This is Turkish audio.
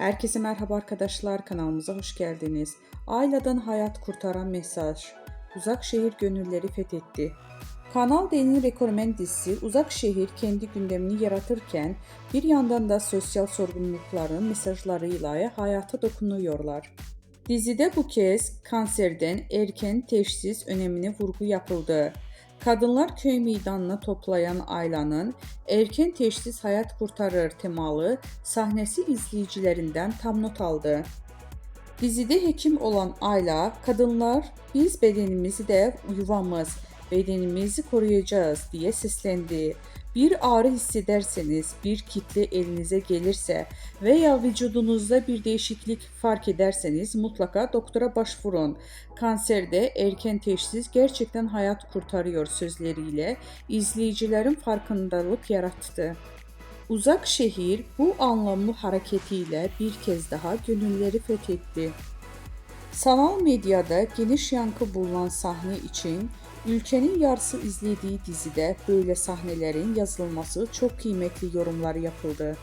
Herkese merhaba arkadaşlar, kanalımıza hoş geldiniz. Ailədən hayat kurtaran mesaj. Uzak şehir gönülleri fethetti. Kanal D'nin rekormen dizisi Uzak Şehir kendi gündemini yaratırken bir yandan da sosyal sorumlulukların mesajlarıyla hayata dokunuyorlar. Dizide bu kez kanserden erken teşhis önemine vurgu yapıldı. Kadınlar köy meydanına toplayan Ayla'nın erken teşhis hayat kurtarır temalı sahnesi izleyicilerinden tam not aldı. Dizide hekim olan Ayla, kadınlar biz bedenimizi de yuvamız, bedenimizi koruyacağız diye seslendi. Bir ağrı hissederseniz, bir kitle elinize gelirse veya vücudunuzda bir değişiklik fark ederseniz mutlaka doktora başvurun. Kanserde erken teşhis gerçekten hayat kurtarıyor sözleriyle izleyicilerin farkındalık yarattı. Uzak şehir bu anlamlı hareketiyle bir kez daha gönülleri fethetti. Sanal medyada geniş yankı bulunan sahne için ülkenin yarısı izlediği dizide böyle sahnelerin yazılması çok kıymetli yorumlar yapıldı.